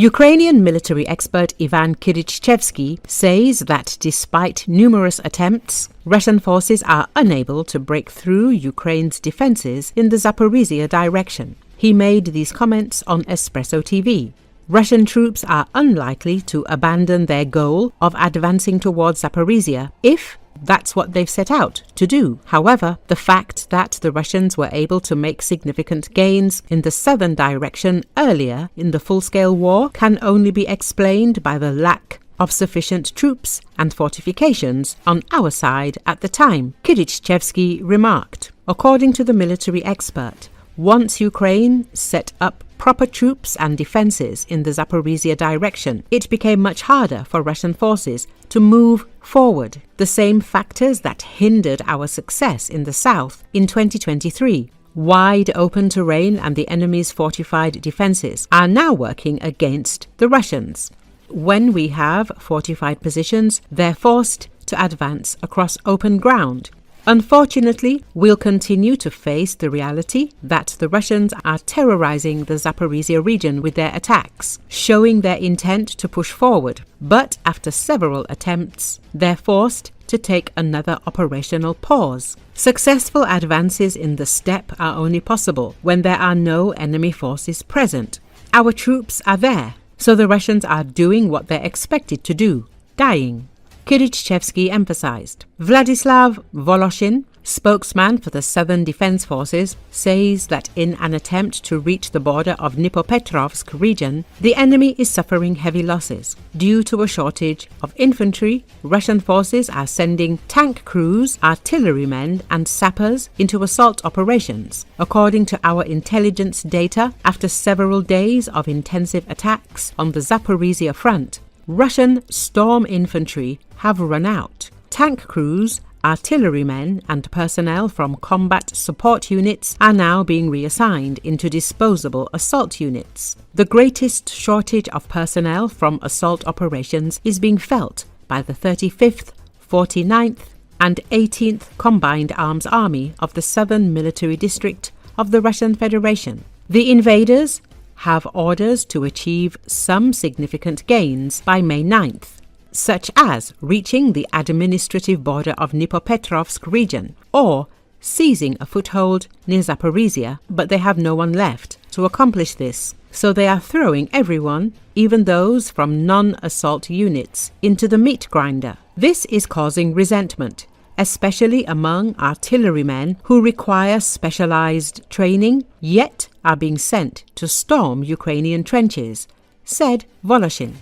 Ukrainian military expert Ivan Kyrychevskyi says that despite numerous attempts, Russian forces are unable to break through Ukraine's defences in the Zaporizhzhia direction. He made these comments on Espreso TV. Russian troops are unlikely to abandon their goal of advancing towards Zaporizhzhia if that's what they've set out to do. However, the fact that the Russians were able to make significant gains in the southern direction earlier in the full-scale war can only be explained by the lack of sufficient troops and fortifications on our side at the time, Kyrychevskyi remarked. According to the military expert, once Ukraine set up proper troops and defences in the Zaporizhzhia direction, it became much harder for Russian forces to move forward. The same factors that hindered our success in the south in 2023, wide open terrain and the enemy's fortified defences, are now working against the Russians. When we have fortified positions, they're forced to advance across open ground. Unfortunately, we'll continue to face the reality that the Russians are terrorizing the Zaporizhzhia region with their attacks, showing their intent to push forward. But after several attempts, they're forced to take another operational pause. Successful advances in the steppe are only possible when there are no enemy forces present. Our troops are there, so the Russians are doing what they're expected to do, dying. Kyrychevskyi emphasized. Vladislav Voloshin, spokesman for the Southern Defense Forces, says that in an attempt to reach the border of Dnipropetrovsk region, the enemy is suffering heavy losses. Due to a shortage of infantry, Russian forces are sending tank crews, artillerymen and sappers into assault operations. According to our intelligence data, after several days of intensive attacks on the Zaporizhzhia front, Russian storm infantry have run out. Tank crews, artillerymen and personnel from combat support units are now being reassigned into disposable assault units. The greatest shortage of personnel from assault operations is being felt by the 35th, 49th and 18th Combined Arms Army of the Southern Military District of the Russian Federation. The invaders have orders to achieve some significant gains by May 9th, such as reaching the administrative border of Dnipropetrovsk region or seizing a foothold near Zaporizhzhia, but they have no one left to accomplish this. So they are throwing everyone, even those from non-assault units, into the meat grinder. This is causing resentment, especially among artillerymen who require specialized training, yet are being sent to storm Ukrainian trenches, said Voloshin.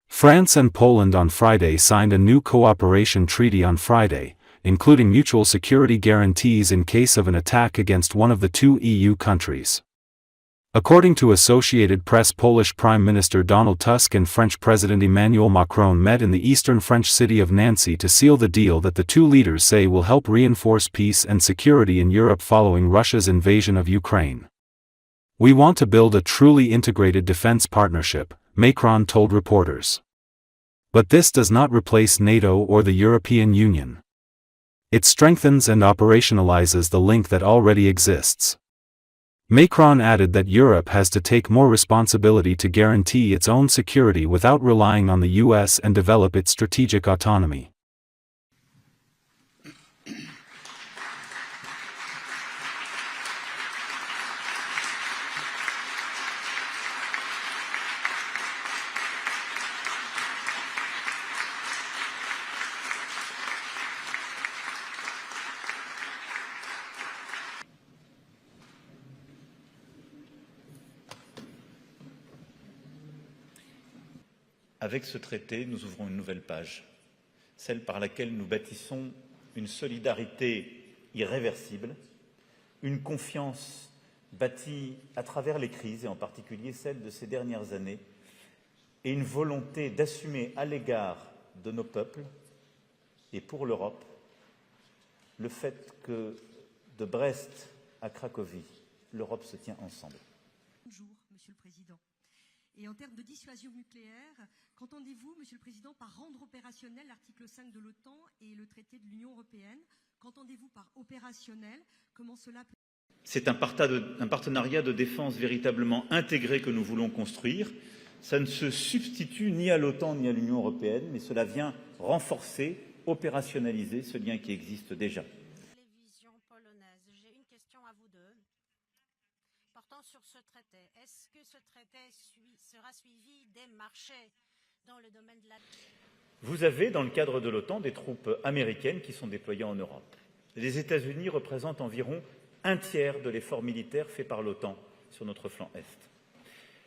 France and Poland on Friday signed a new cooperation treaty on Friday, including mutual security guarantees in case of an attack against one of the two EU countries. According to Associated Press, Polish Prime Minister Donald Tusk and French President Emmanuel Macron met in the eastern French city of Nancy to seal the deal that the two leaders say will help reinforce peace and security in Europe following Russia's invasion of Ukraine. "We want to build a truly integrated defense partnership," Macron told reporters. "But this does not replace NATO or the European Union. It strengthens and operationalizes the link that already exists." Macron added that Europe has to take more responsibility to guarantee its own security without relying on the US and develop its strategic autonomy. Avec ce traité, nous ouvrons une nouvelle page, celle par laquelle nous bâtissons une solidarité irréversible, une confiance bâtie à travers les crises, et en particulier celle de ces dernières années, et une volonté d'assumer à l'égard de nos peuples et pour l'Europe le fait que de Brest à Cracovie, l'Europe se tient ensemble. Bonjour, Monsieur le Président. Et en termes de dissuasion nucléaire, qu'entendez-vous Monsieur le Président, par rendre opérationnel l'article 5 de l'OTAN et le traité de l'Union européenne? Qu'entendez-vous par opérationnel? Comment cela peut... C'est un partenariat de défense véritablement intégré que nous voulons construire. Ça ne se substitue ni à l'OTAN ni à l'Union européenne, mais cela vient renforcer, opérationnaliser ce lien qui existe déjà. Télévision polonaise, j'ai une question à vous deux. Portant sur ce traité, est-ce que ce traité sera suivi des marchés dans le domaine de la... Vous avez, dans le cadre de l'OTAN, des troupes américaines qui sont déployées en Europe. Les États-Unis représentent environ un tiers de l'effort militaire fait par l'OTAN sur notre flanc Est.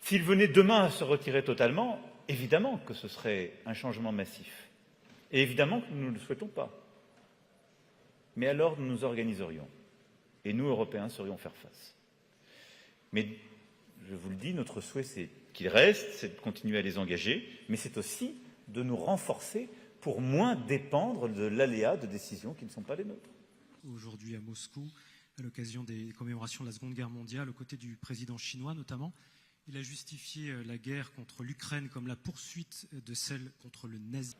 S'ils venaient demain à se retirer totalement, évidemment que ce serait un changement massif. Et évidemment que nous ne le souhaitons pas. Mais alors nous nous organiserions. Et nous, Européens, saurions faire face. Mais, je vous le dis, notre souhait, c'est qu'ils restent, c'est de continuer à les engager, mais c'est aussi de nous renforcer pour moins dépendre de l'aléa de décisions qui ne sont pas les nôtres. Aujourd'hui à Moscou, à l'occasion des commémorations de la Seconde Guerre mondiale, aux côtés du président chinois notamment, il a justifié la guerre contre l'Ukraine comme la poursuite de celle contre le nazisme.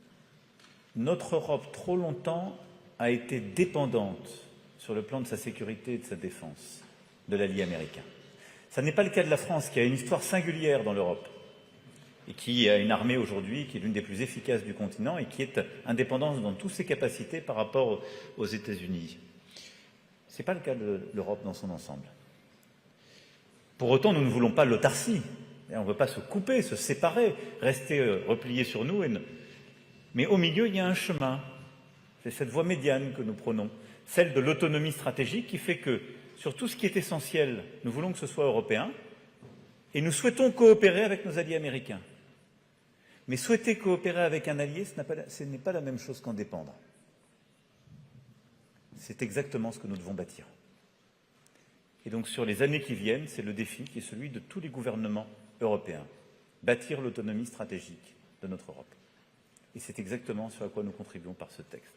Notre Europe, trop longtemps, a été dépendante sur le plan de sa sécurité et de sa défense de l'allié américain. Ce n'est pas le cas de la France, qui a une histoire singulière dans l'Europe et qui a une armée aujourd'hui qui est l'une des plus efficaces du continent et qui est indépendante dans toutes ses capacités par rapport aux États-Unis. Ce n'est pas le cas de l'Europe dans son ensemble. Pour autant, nous ne voulons pas l'autarcie. On ne veut pas se couper, se séparer, rester repliés sur nous. Mais au milieu, il y a un chemin. C'est cette voie médiane que nous prenons, celle de l'autonomie stratégique qui fait que, sur tout ce qui est essentiel, nous voulons que ce soit européen et nous souhaitons coopérer avec nos alliés américains. Mais souhaiter coopérer avec un allié, ce n'est pas la même chose qu'en dépendre. C'est exactement ce que nous devons bâtir. Et donc, sur les années qui viennent, c'est le défi qui est celui de tous les gouvernements européens. Bâtir l'autonomie stratégique de notre Europe. Et c'est exactement ce à quoi nous contribuons par ce texte.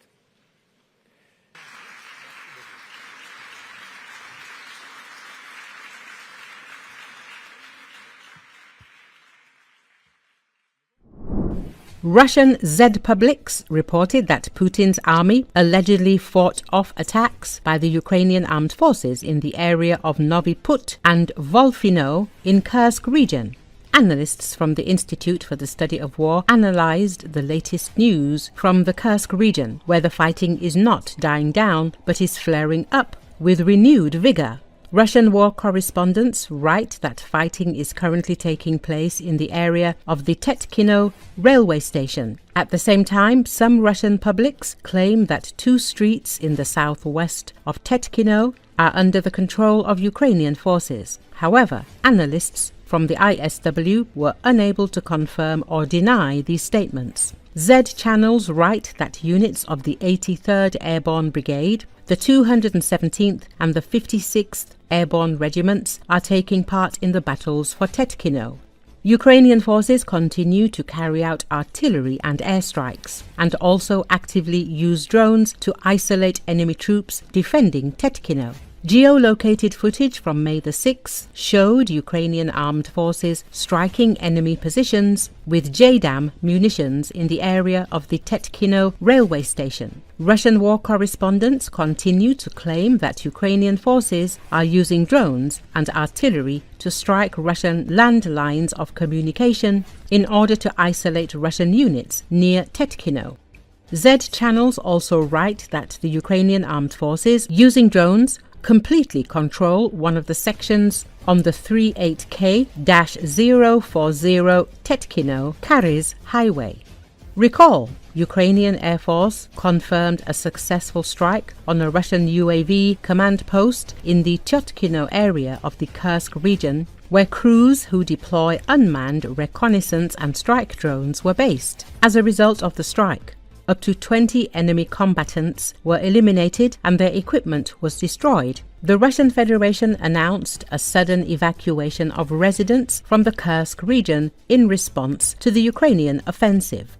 Russian Z publics reported that Putin's army allegedly fought off attacks by the Ukrainian armed forces in the area of Novi Put and Volfino in Kursk region. Analysts from the Institute for the Study of War analyzed the latest news from the Kursk region, where the fighting is not dying down but is flaring up with renewed vigor. Russian war correspondents write that fighting is currently taking place in the area of the Tetkino railway station. At the same time, some Russian publics claim that 2 streets in the southwest of Tetkino are under the control of Ukrainian forces. However, analysts from the ISW were unable to confirm or deny these statements. Z channels write that units of the 83rd Airborne Brigade, the 217th and the 56th Airborne Regiments are taking part in the battles for Tetkino. Ukrainian forces continue to carry out artillery and airstrikes and also actively use drones to isolate enemy troops defending Tetkino. Geolocated footage from May the 6th showed Ukrainian armed forces striking enemy positions with JDAM munitions in the area of the Tetkino railway station. Russian war correspondents continue to claim that Ukrainian forces are using drones and artillery to strike Russian landlines of communication in order to isolate Russian units near Tetkino. Z channels also write that the Ukrainian armed forces, using drones, completely control one of the sections on the 38K-040 Tetkino-Kariz highway. Recall, Ukrainian Air Force confirmed a successful strike on a Russian UAV command post in the Tetkino area of the Kursk region, where crews who deploy unmanned reconnaissance and strike drones were based. As a result of the strike, up to 20 enemy combatants were eliminated and their equipment was destroyed. The Russian Federation announced a sudden evacuation of residents from the Kursk region in response to the Ukrainian offensive.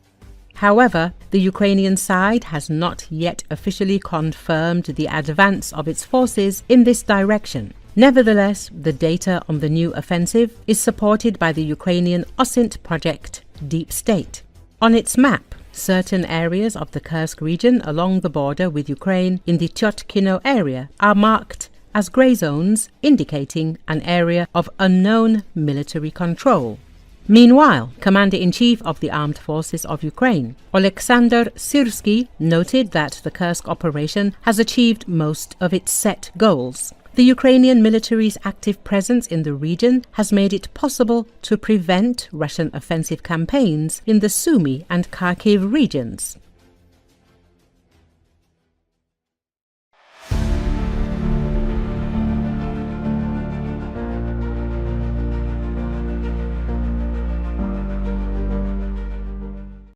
However, the Ukrainian side has not yet officially confirmed the advance of its forces in this direction. Nevertheless, the data on the new offensive is supported by the Ukrainian OSINT project Deep State. On its map, certain areas of the Kursk region along the border with Ukraine in the Tyotkino area are marked as grey zones, indicating an area of unknown military control. Meanwhile, Commander-in-Chief of the Armed Forces of Ukraine, Oleksandr Syrsky, noted that the Kursk operation has achieved most of its set goals. The Ukrainian military's active presence in the region has made it possible to prevent Russian offensive campaigns in the Sumy and Kharkiv regions.